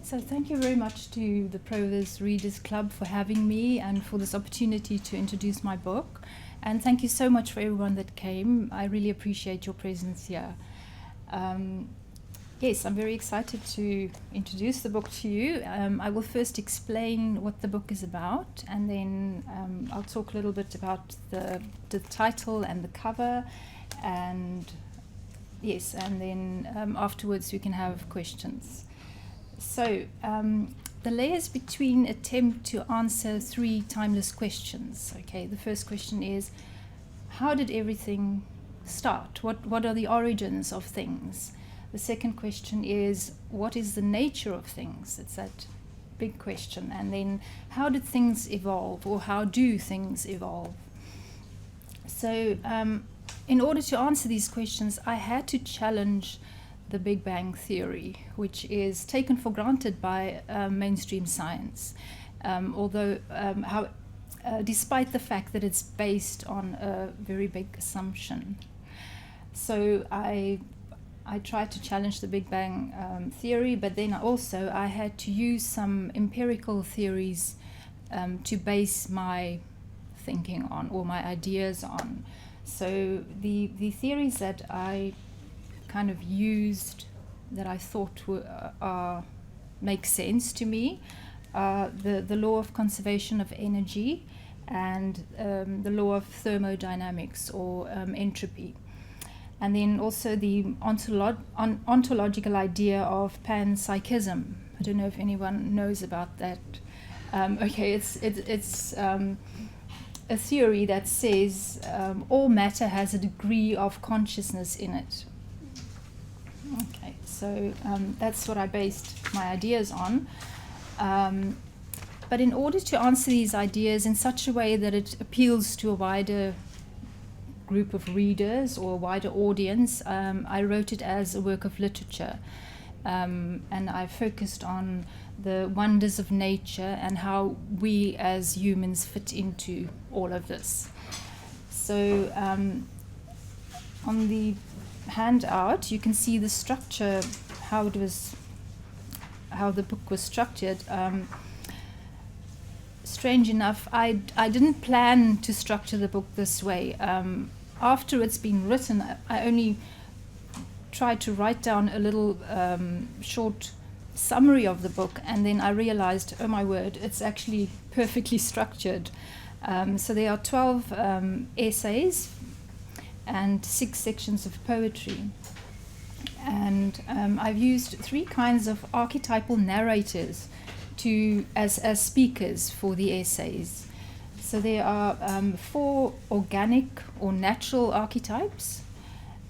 So thank you very much to the Proverse Readers Club for having me and for this opportunity to introduce my book. And thank you so much for everyone that came. I really appreciate your presence here. Yes, I'm very excited to introduce the book to you. I will first explain what the book is about, and then I'll talk a little bit about the title and the cover, and yes, and then afterwards we can have questions. So, the layers between attempt to answer 3 timeless questions. Okay, the first question is, how did everything start? What are the origins of things? The second question is, what is the nature of things? It's that big question. And then, how did things evolve, or how do things evolve? So, in order to answer these questions, I had to challenge the Big Bang Theory, which is taken for granted by mainstream science, despite the fact that it's based on a very big assumption. So I tried to challenge the Big Bang Theory, but then also I had to use some empirical theories to base my thinking on, or my ideas on. So the theories that I kind of used, that I thought make sense to me, the law of conservation of energy and the law of thermodynamics, or entropy. And then also the ontological idea of panpsychism. I don't know if anyone knows about that. Okay, it's a theory that says all matter has a degree of consciousness in it. Okay, so that's what I based my ideas on. But in order to answer these ideas in such a way that it appeals to a wider group of readers or a wider audience, I wrote it as a work of literature. And I focused on the wonders of nature and how we as humans fit into all of this. So on the handout, you can see the structure, how the book was structured. Strange enough, I didn't plan to structure the book this way. After it's been written, I only tried to write down a little short summary of the book, and then I realized, oh my word, it's actually perfectly structured. So there are 12 essays and 6 sections of poetry. And I've used 3 kinds of archetypal narrators as speakers for the essays. So there are 4 organic or natural archetypes.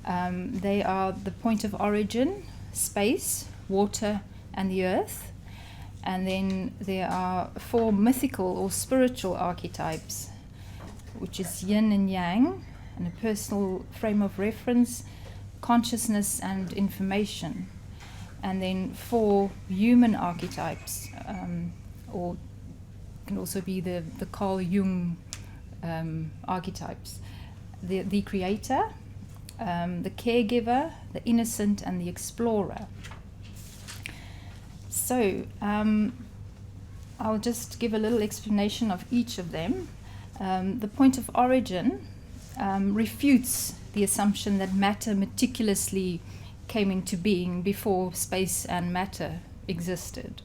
They are the point of origin, space, water, and the earth. And then there are 4 mythical or spiritual archetypes, which is yin and yang, and a personal frame of reference, consciousness, and information. And then 4 human archetypes, or can also be the Carl Jung archetypes. The creator, the caregiver, the innocent, and the explorer. So I'll just give a little explanation of each of them. The point of origin refutes the assumption that matter meticulously came into being before space and matter existed.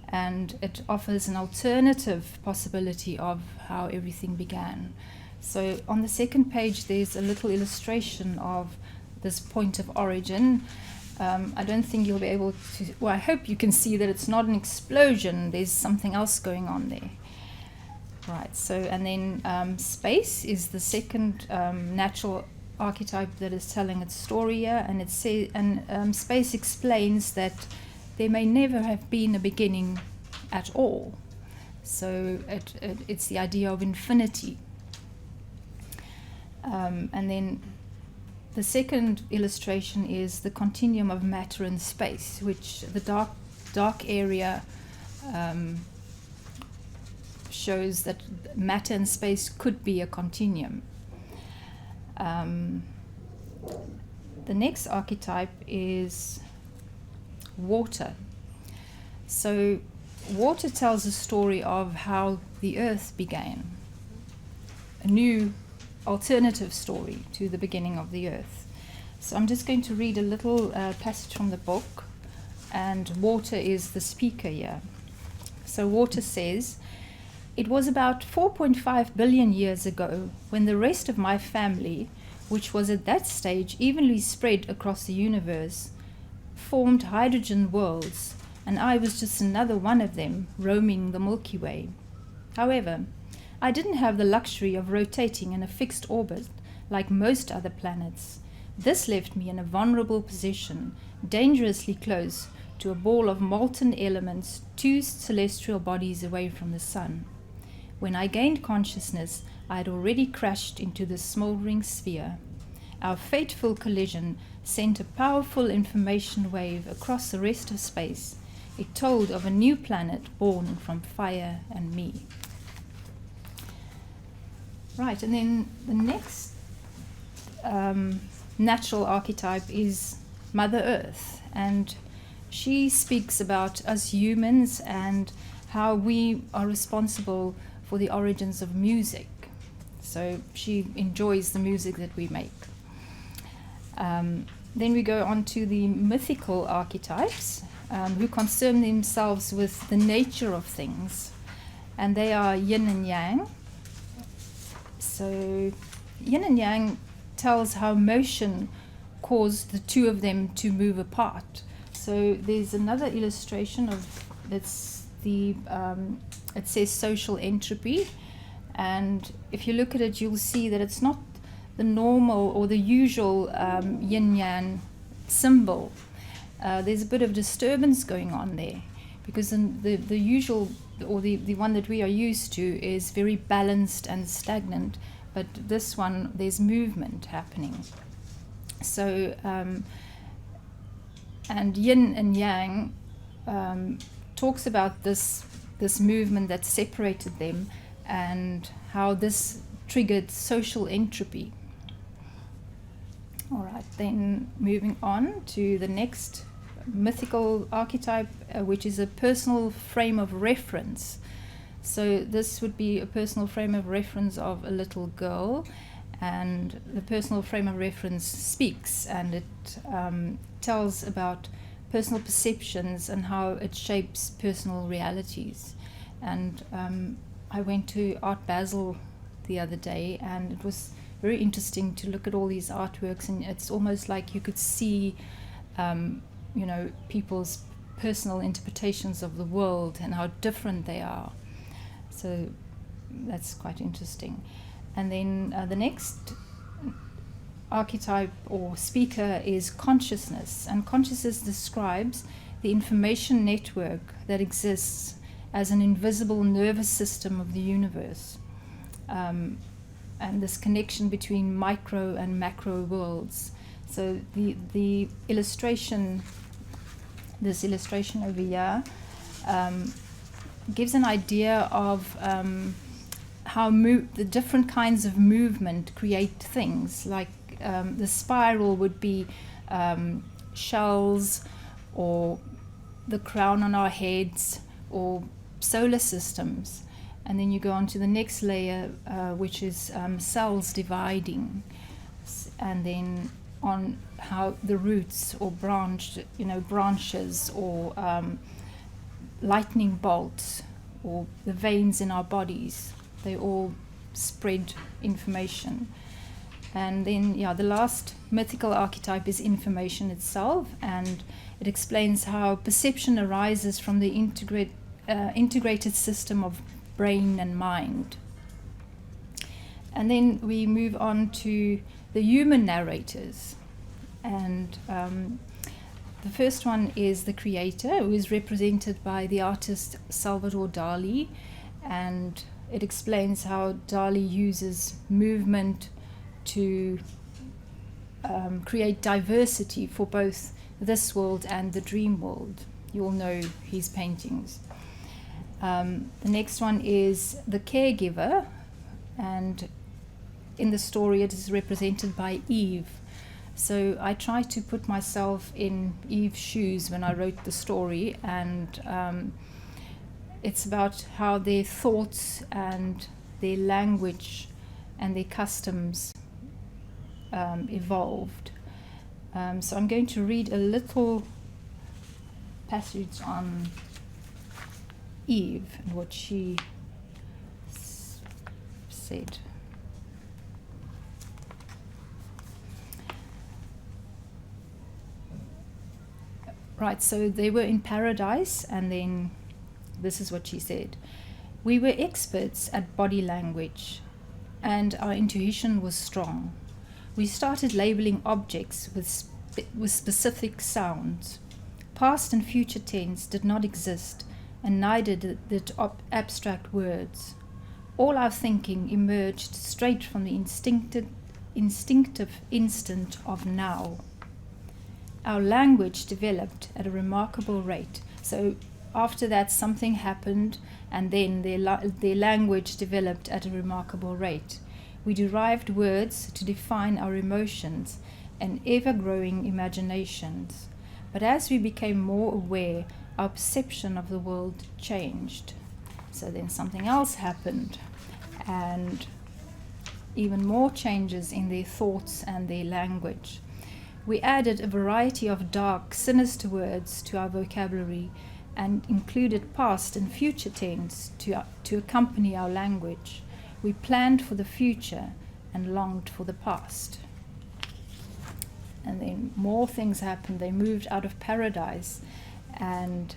And it offers an alternative possibility of how everything began. So on the second page, there's a little illustration of this point of origin. I don't think you'll be able to, well, I hope you can see that it's not an explosion. There's something else going on there. Right, so, and then space is the second natural archetype that is telling its story here, and space explains that there may never have been a beginning at all. So it's the idea of infinity. And then the second illustration is the continuum of matter and space, which the dark area shows that matter and space could be a continuum. The next archetype is water. So water tells a story of how the earth began, a new alternative story to the beginning of the earth. So I'm just going to read a little passage from the book, and water is the speaker here. So water says, "It was about 4.5 billion years ago when the rest of my family, which was at that stage evenly spread across the universe, formed hydrogen worlds, and I was just another one of them roaming the Milky Way. However, I didn't have the luxury of rotating in a fixed orbit like most other planets. This left me in a vulnerable position, dangerously close to a ball of molten elements 2 celestial bodies away from the sun. When I gained consciousness, I had already crashed into the smoldering sphere. Our fateful collision sent a powerful information wave across the rest of space. It told of a new planet born from fire and me." Right, and then the next natural archetype is Mother Earth, and she speaks about us humans and how we are responsible for the origins of music. So she enjoys the music that we make. Then we go on to the mythical archetypes, who concern themselves with the nature of things, and they are yin and yang. So yin and yang tells how motion caused the two of them to move apart. So there's another illustration of that's the it says social entropy, and if you look at it, you'll see that it's not the normal or the usual yin-yang symbol. There's a bit of disturbance going on there, because the usual, or the one that we are used to, is very balanced and stagnant, but this one, there's movement happening. So and yin and yang talks about this movement that separated them and how this triggered social entropy. All right, then moving on to the next mythical archetype, which is a personal frame of reference. So this would be a personal frame of reference of a little girl, and the personal frame of reference speaks, and it tells about personal perceptions and how it shapes personal realities. And I went to Art Basel the other day, and it was very interesting to look at all these artworks, and it's almost like you could see people's personal interpretations of the world and how different they are. So that's quite interesting. And then the next archetype or speaker is consciousness, and consciousness describes the information network that exists as an invisible nervous system of the universe, and this connection between micro and macro worlds. So the illustration, this illustration over here, gives an idea of how the different kinds of movement create things. Like the spiral would be shells, or the crown on our heads, or solar systems. And then you go on to the next layer, which is cells dividing, and then on how the roots or branches, or lightning bolts, or the veins in our bodies. They all spread information. And then, the last mythical archetype is information itself, and it explains how perception arises from the integrated system of brain and mind. And then we move on to the human narrators, and the first one is the creator, who is represented by the artist Salvador Dali, and it explains how Dali uses movement to create diversity for both this world and the dream world. You all know his paintings. The next one is the caregiver, and in the story it is represented by Eve. So I tried to put myself in Eve's shoes when I wrote the story, and it's about how their thoughts and their language and their customs evolved. So I'm going to read a little passage on Eve and what she said. Right, so they were in paradise, and then this is what she said. We were experts at body language, and our intuition was strong. We started labeling objects with specific sounds. Past and future tense did not exist, and neither did abstract words. All our thinking emerged straight from the instinctive instant of now. Our language developed at a remarkable rate. So after that, something happened, and then their language developed at a remarkable rate. We derived words to define our emotions and ever-growing imaginations. But as we became more aware, our perception of the world changed. So then something else happened, and even more changes in their thoughts and their language. We added a variety of dark, sinister words to our vocabulary and included past and future tense to accompany our language. We planned for the future and longed for the past. And then more things happened. They moved out of paradise, and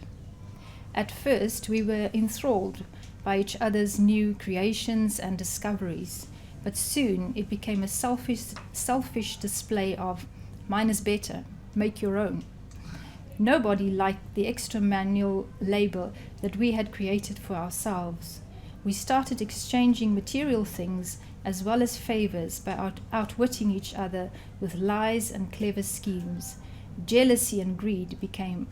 at first we were enthralled by each other's new creations and discoveries, but soon it became a selfish display of mine is better, make your own. Nobody liked the extra manual labor that we had created for ourselves. We started exchanging material things as well as favors by outwitting each other with lies and clever schemes. Jealousy and greed became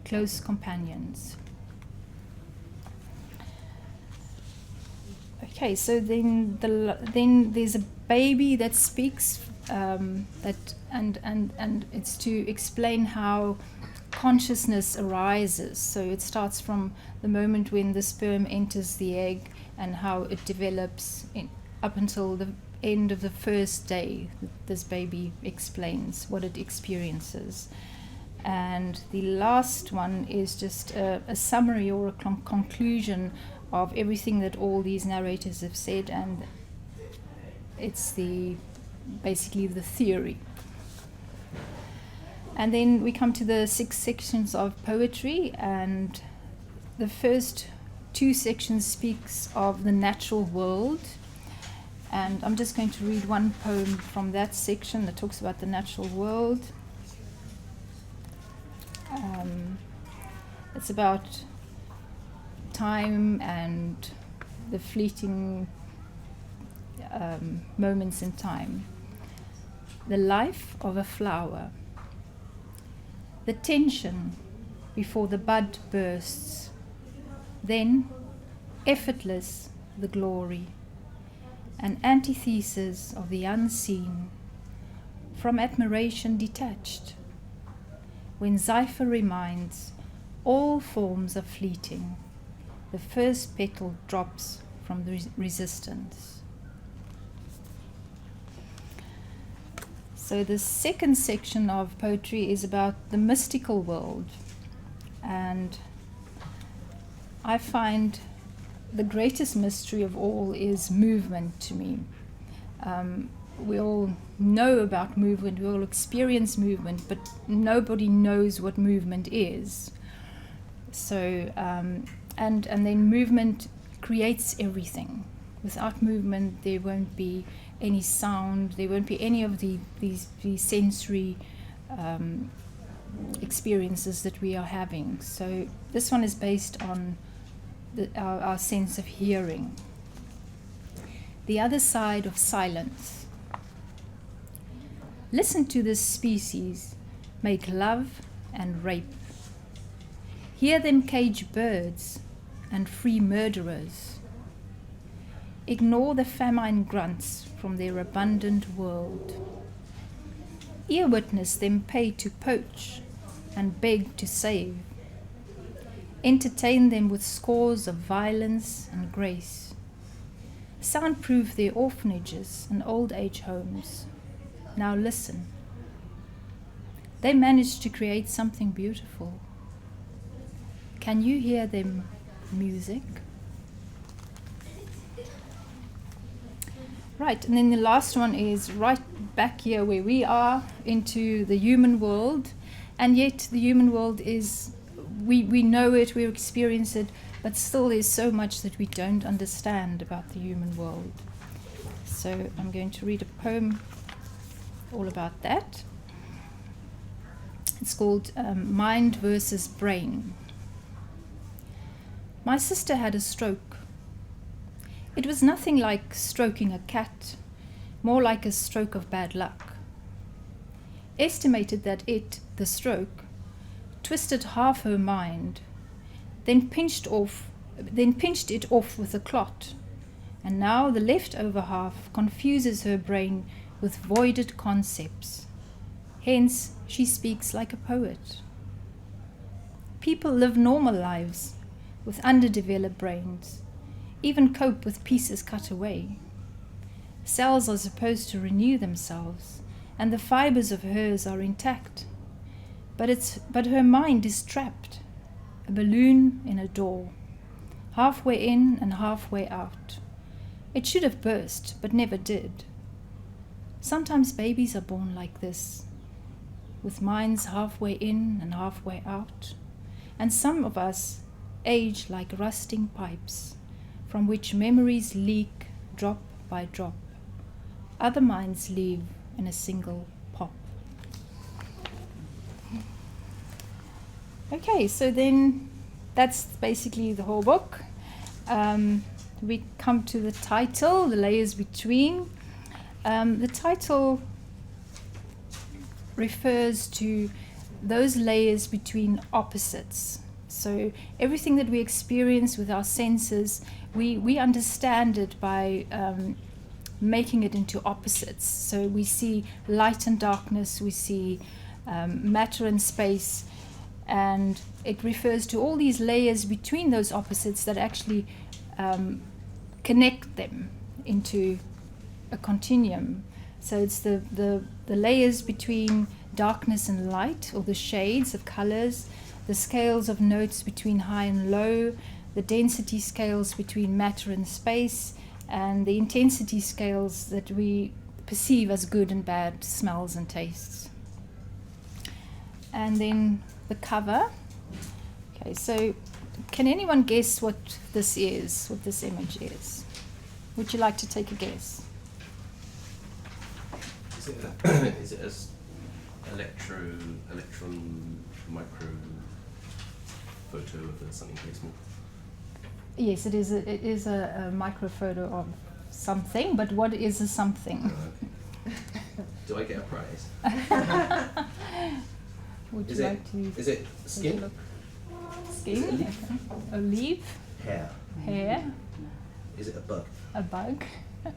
close companions. Okay, so then there's a baby that speaks, and it's to explain how consciousness arises. So it starts from the moment when the sperm enters the egg and how it develops up until the end of the first day. This baby explains what it experiences. And the last one is just a summary or a conclusion of everything that all these narrators have said, and it's basically the theory. And then we come to the 6 sections of poetry, and the first 2 sections speaks of the natural world, and I'm just going to read one poem from that section that talks about the natural world. It's about time and the fleeting moments in time. The life of a flower. The tension before the bud bursts. Then, effortless, the glory. An antithesis of the unseen, from admiration detached. When Zephyr reminds, all forms are fleeting. The first petal drops from the resistance. So the second section of poetry is about the mystical world, and I find the greatest mystery of all is movement to me. We all know about movement, we all experience movement, but nobody knows what movement is. So, and then movement creates everything. Without movement, there won't be any sound, there won't be any of these sensory experiences that we are having. So this one is based on our sense of hearing. The other side of silence. Listen to this species make love and rape. Hear them cage birds and free murderers. Ignore the famine grunts from their abundant world. Ear witness them pay to poach and beg to save. Entertain them with scores of violence and grace. Soundproof their orphanages and old age homes. Now listen. They managed to create something beautiful. Can you hear them music? Right, and then the last one is right back here where we are into the human world, and yet the human world is, we know it, we experience it, but still there's so much that we don't understand about the human world. So I'm going to read a poem all about that. It's called Mind versus Brain. My sister had a stroke. It was nothing like stroking a cat, more like a stroke of bad luck. Estimated that it, the stroke, twisted half her mind, then pinched it off with a clot, and now the leftover half confuses her brain with voided concepts. Hence, she speaks like a poet. People live normal lives with underdeveloped brains, even cope with pieces cut away. Cells are supposed to renew themselves, and the fibers of hers are intact. But her mind is trapped, a balloon in a door, halfway in and halfway out. It should have burst, but never did. Sometimes babies are born like this, with minds halfway in and halfway out, and some of us age like rusting pipes, from which memories leak drop by drop. Other minds leave in a single pop. Okay, so then that's basically the whole book. We come to the title, The Layers Between. The title refers to those layers between opposites. So everything that we experience with our senses, we understand it by making it into opposites. So we see light and darkness, we see matter and space, and it refers to all these layers between those opposites that actually connect them into a continuum. So it's the layers between darkness and light, or the shades of colors, the scales of notes between high and low, the density scales between matter and space, and the intensity scales that we perceive as good and bad smells and tastes. And then the cover. Okay, so can anyone guess what this is, what this image is? Would you like to take a guess? Is it as electron micro photo of a sunny placement? Yes, it is a micro photo of something, but what is a something? Do I get a prize? Would you like to? Is it skin? Skin? Is it a leaf? A leaf? Hair. Hair? Is it a bug? A bug? It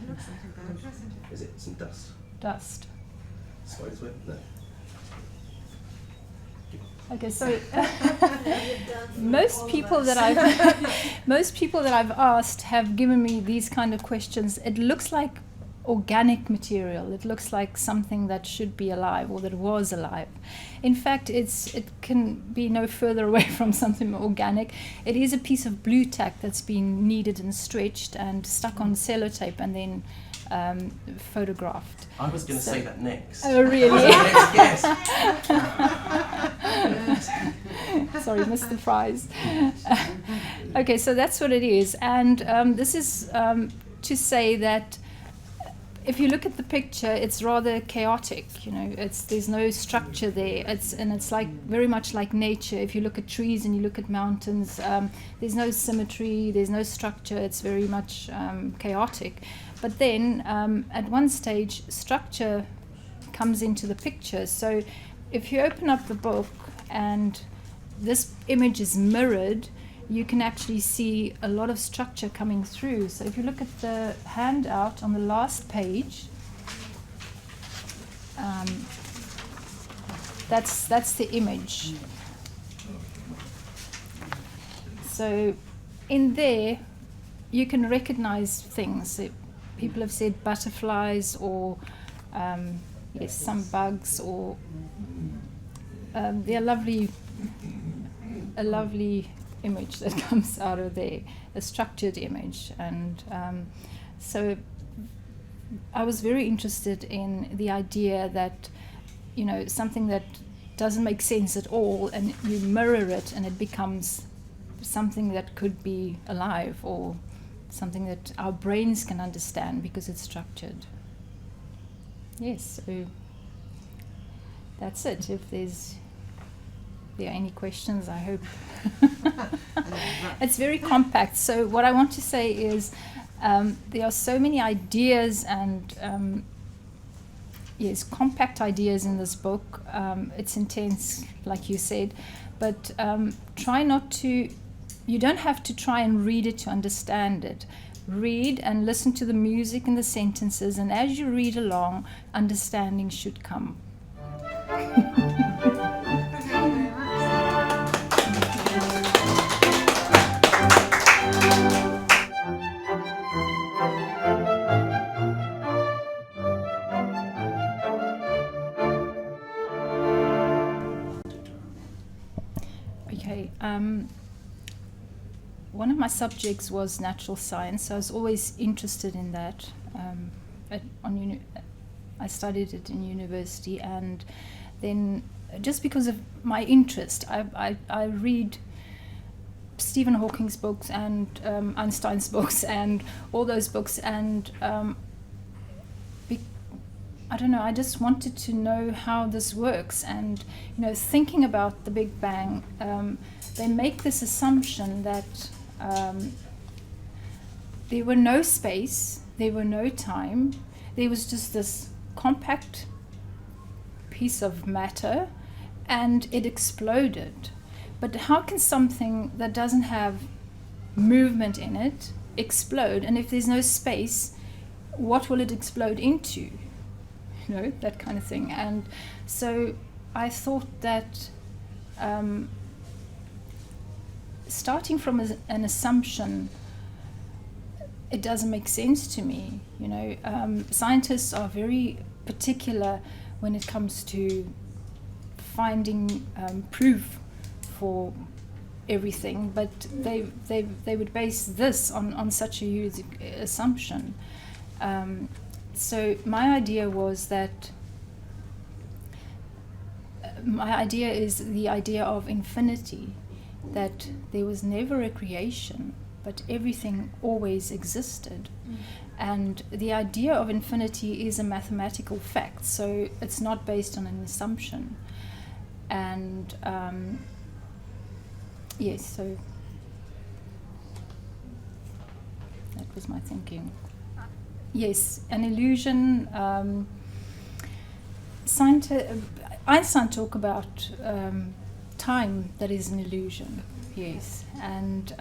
looks like a bug. Is it some dust? Dust. Spider's web? No. Okay, so most people that I've asked have given me these kind of questions. It looks like organic material. It looks like something that should be alive or that was alive. In fact, it can be no further away from something organic. It is a piece of blue tack that's been kneaded and stretched and stuck on sellotape and then photographed. I was going to say that next. Oh, really? Next guess. Sorry, missed the prize. Okay, so that's what it is. And this is to say that if you look at the picture, it's rather chaotic. You know, there's no structure there. It's like very much like nature. If you look at trees and you look at mountains, there's no symmetry. There's no structure. It's very much chaotic. But then at one stage, structure comes into the picture. So if you open up the book and this image is mirrored, you can actually see a lot of structure coming through. So if you look at the handout on the last page, That's the image. So in there, you can recognize things. People have said butterflies or yes, some bugs, or they're a lovely image that comes out of there, a structured image. And so I was very interested in the idea that, you know, something that doesn't make sense at all, and you mirror it and it becomes something that could be alive, or something that our brains can understand because it's structured. Yes, so that's it. If there are any questions, I hope. It's very compact. So what I want to say is there are so many ideas and yes, compact ideas in this book. It's intense, like you said, but try not to. You don't have to try and read it to understand it. Read and listen to the music and the sentences, and as you read along, understanding should come. Okay. One of my subjects was natural science, so I was always interested in that. I studied it in university, and then just because of my interest, I read Stephen Hawking's books and Einstein's books and all those books, and I don't know, I just wanted to know how this works. And, you know, thinking about the Big Bang, they make this assumption that there were no space, there were no time, there was just this compact piece of matter, and it exploded. But how can something that doesn't have movement in it explode? And if there's no space, what will it explode into? You know, that kind of thing. And so I thought that starting from an assumption, it doesn't make sense to me. You know, scientists are very particular when it comes to finding proof for everything, but they would base this on such a huge assumption. So my idea was that my idea is the idea of infinity, that there was never a creation, but everything always existed. And the idea of infinity is a mathematical fact, so it's not based on an assumption. And yes, so that was my thinking. Yes, an illusion. Einstein talked about time that is an illusion. Yes, and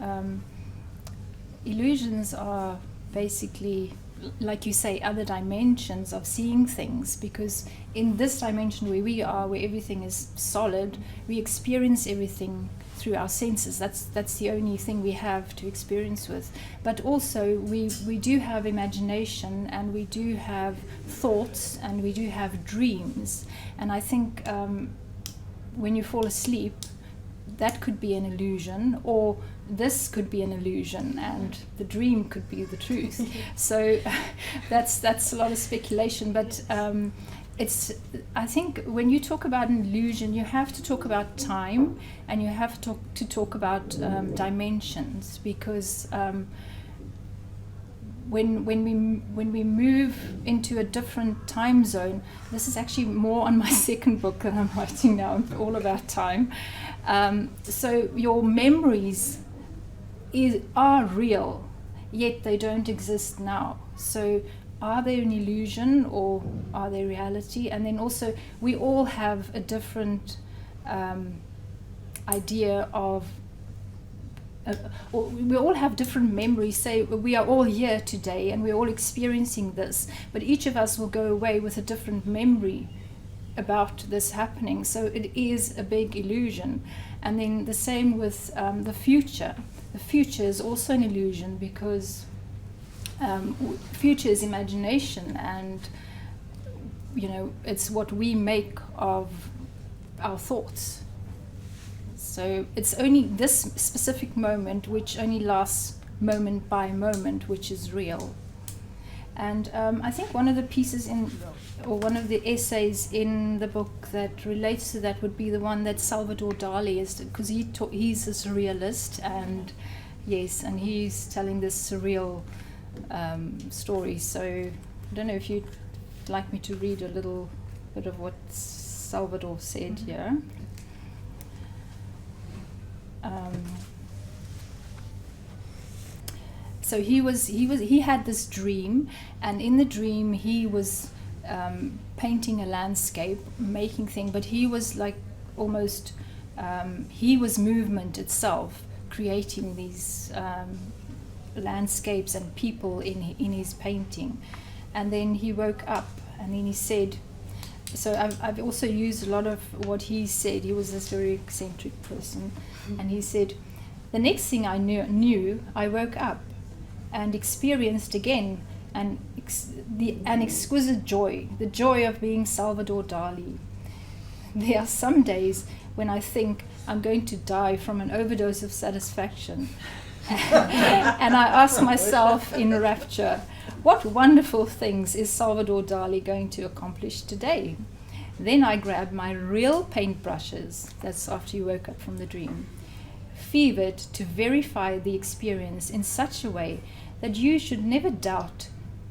illusions are basically, like you say, other dimensions of seeing things, because in this dimension where we are, where everything is solid, we experience everything through our senses. That's the only thing we have to experience with. But also we do have imagination, and we do have thoughts, and we do have dreams. And I think when you fall asleep, that could be an illusion, or this could be an illusion, and the dream could be the truth. So that's a lot of speculation, but I think when you talk about an illusion, you have to talk about time, and you have to talk about dimensions, because when we move into a different time zone, this is actually more on my second book that I'm writing now, all about time. So your memories are real, yet they don't exist now. So are they an illusion, or are they reality? And then also, we all have a different idea of, or we all have different memories. Say we are all here today and we're all experiencing this, but each of us will go away with a different memory about this happening. So it is a big illusion. And then the same with the future. The future is also an illusion because future is imagination, and it's what we make of our thoughts. So it's only this specific moment, which only lasts moment by moment, which is real. And I think one of the pieces one of the essays in the book that relates to that would be the one that Salvador Dali is, because he's a surrealist, and yes, and he's telling this surreal story. So I don't know if you'd like me to read a little bit of what Salvador said here. So he had this dream, and in the dream he was painting a landscape, making things, but he was like almost he was movement itself, creating these landscapes and people in his painting. And then he woke up, and then he said, so I've also used a lot of what he said. He was this very eccentric person, and he said, the next thing I knew, I woke up and experienced again an exquisite joy, the joy of being Salvador Dali. There are some days when I think I'm going to die from an overdose of satisfaction. And I ask myself in rapture, what wonderful things is Salvador Dali going to accomplish today? Then I grab my real paintbrushes, that's after you woke up from the dream, fevered to verify the experience in such a way that you should never doubt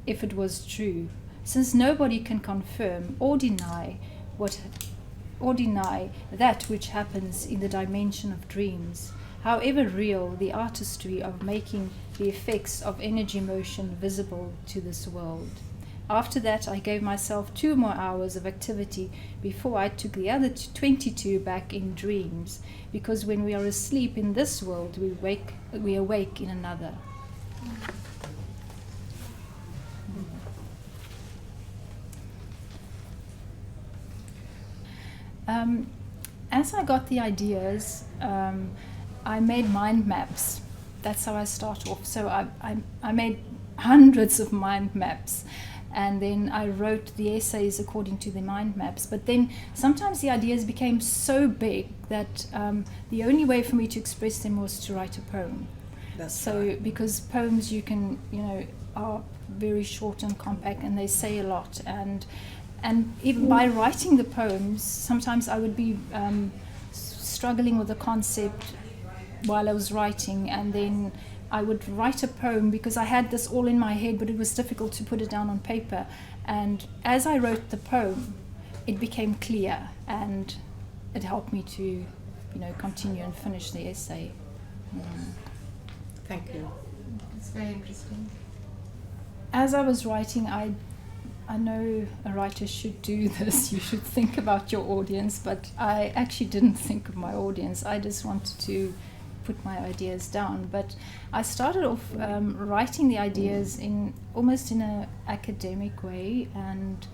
if it was true, since nobody can confirm or deny that which happens in the dimension of dreams, however real the artistry of making the effects of energy motion visible to this world. After that, I gave myself 2 more hours of activity before I took the other 22 back in dreams, because when we are asleep in this world, we awake in another. As I got the ideas, I made mind maps. That's how I start off. So I made hundreds of mind maps, and then I wrote the essays according to the mind maps. But then sometimes the ideas became so big that the only way for me to express them was to write a poem. Because poems are very short and compact, and they say a lot, and even by writing the poems, sometimes I would be struggling with the concept while I was writing, and then I would write a poem because I had this all in my head, but it was difficult to put it down on paper. And as I wrote the poem, it became clear, and it helped me to, continue and finish the essay. Thank you. It's very interesting. As I was writing, I know a writer should do this. You should think about your audience, but I actually didn't think of my audience. I just wanted to put my ideas down. But I started off writing the ideas almost in an academic way, and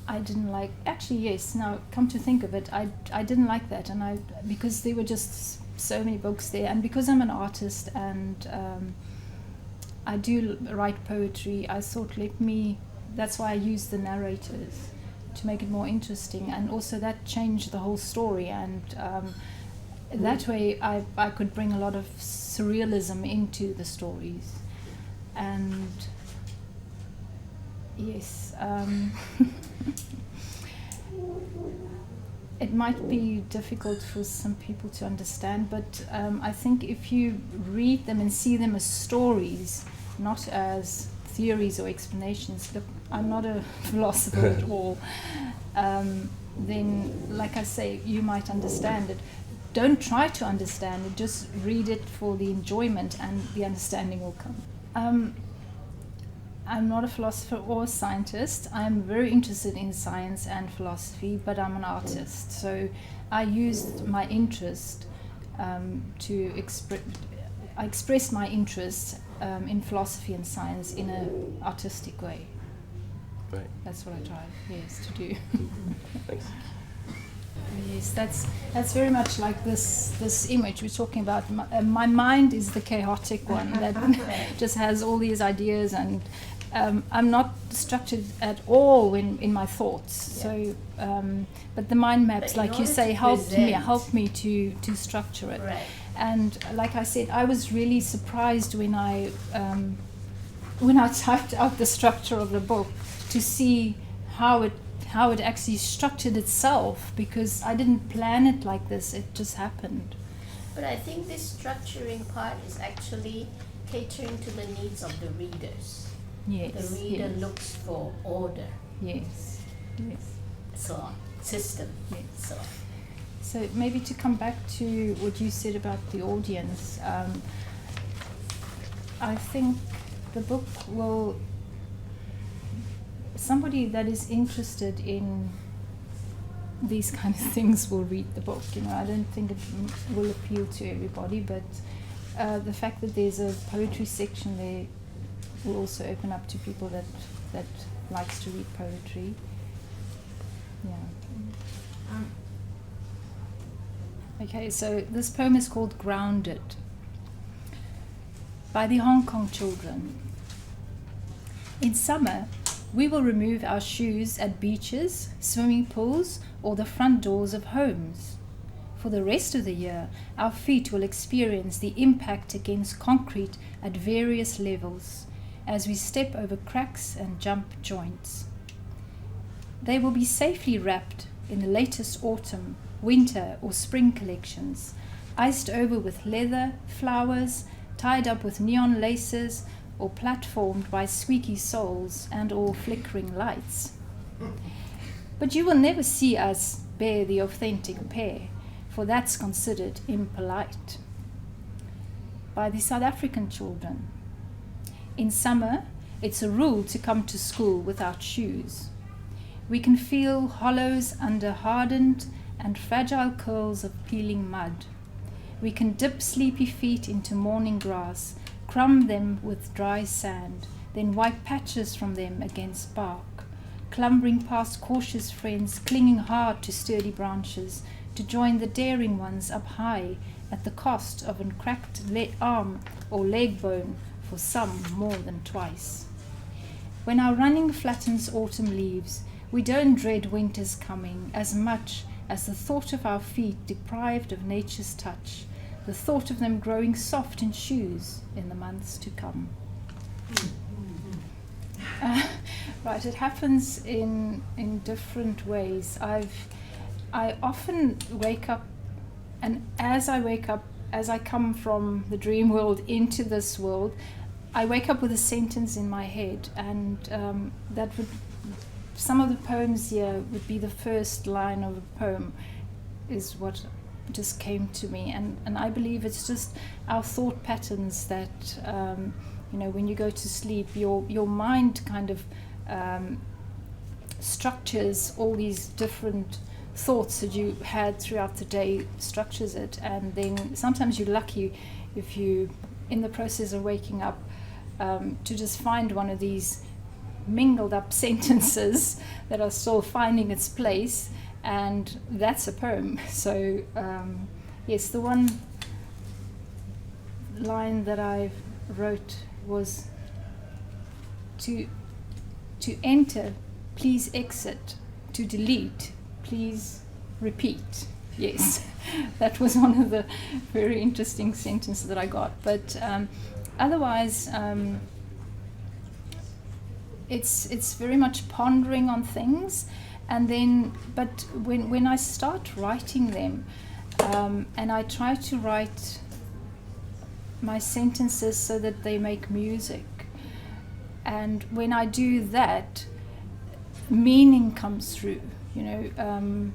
I didn't like. Actually, yes. Now, come to think of it, I didn't like that, and because there were just so many books there, and because I'm an artist and I do write poetry, I thought that's why I used the narrators to make it more interesting, and also that changed the whole story, and that way I could bring a lot of surrealism into the stories. And yes, it might be difficult for some people to understand, but I think if you read them and see them as stories, not as theories or explanations, look, I'm not a philosopher at all, then, like I say, you might understand it. Don't try to understand it, just read it for the enjoyment, and the understanding will come. I'm not a philosopher or a scientist. I'm very interested in science and philosophy, but I'm an artist. So I used my interest I expressed my interest in philosophy and science in an artistic way. Right. That's what I try, yes, to do. Thanks. Yes, that's very much like this image we're talking about. My mind is the chaotic one that just has all these ideas, and I'm not structured at all in my thoughts. Yeah. So, but the mind maps, like you say, help me to structure it. Right. And like I said, I was really surprised when I typed out the structure of the book to see how it actually structured itself, because I didn't plan it like this, it just happened. But I think this structuring part is actually catering to the needs of the readers. Yes. The reader yes. looks for order, Yes. Yes. so on, system, Yes. so on. So maybe to come back to what you said about the audience, I think the book will, somebody that is interested in these kind of things will read the book. You know, I don't think it will appeal to everybody, but the fact that there's a poetry section there will also open up to people that likes to read poetry. Yeah. Okay, so this poem is called Grounded, by the Hong Kong children. In summer, we will remove our shoes at beaches, swimming pools, or the front doors of homes. For the rest of the year, our feet will experience the impact against concrete at various levels as we step over cracks and jump joints. They will be safely wrapped in the latest autumn, winter, or spring collections, iced over with leather, flowers, tied up with neon laces, or platformed by squeaky soles and or flickering lights. But you will never see us bear the authentic pair, for that's considered impolite. By the South African children. In summer, it's a rule to come to school without shoes. We can feel hollows under hardened and fragile curls of peeling mud. We can dip sleepy feet into morning grass, crumb them with dry sand, then wipe patches from them against bark, clumbering past cautious friends, clinging hard to sturdy branches, to join the daring ones up high at the cost of a cracked arm or leg bone, for some more than twice. When our running flattens autumn leaves, we don't dread winter's coming as much as the thought of our feet deprived of nature's touch, the thought of them growing soft in shoes in the months to come. Right, it happens in different ways. I often wake up, and as I wake up, as I come from the dream world into this world, I wake up with a sentence in my head, and that would, some of the poems here would be the first line of a poem, is what just came to me, and I believe it's just our thought patterns that you know, when you go to sleep, your mind kind of structures all these different thoughts that you had throughout the day, structures it, and then sometimes you're lucky if you, in the process of waking up, to just find one of these mingled up sentences that are still finding its place, and that's a poem. So yes, the one line that I wrote was to enter, please exit, to delete, please repeat. Yes, that was one of the very interesting sentences that I got. But otherwise, it's very much pondering on things, and then, but when I start writing them, and I try to write my sentences so that they make music, and when I do that, meaning comes through, you know.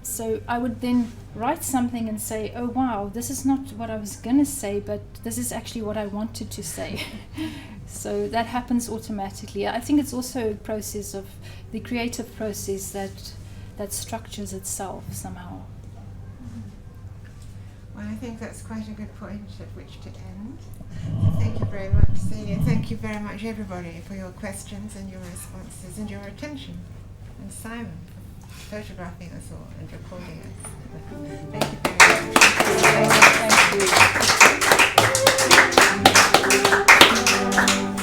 So I would then write something and say, oh wow, this is not what I was going to say, but this is actually what I wanted to say. So that happens automatically. I think it's also a process of the creative process that structures itself somehow. Well, I think that's quite a good point at which to end. So thank you very much, Celia. Thank you very much, everybody, for your questions and your responses and your attention. And Simon, for photographing us all and recording us. Thank you very much. Thank you.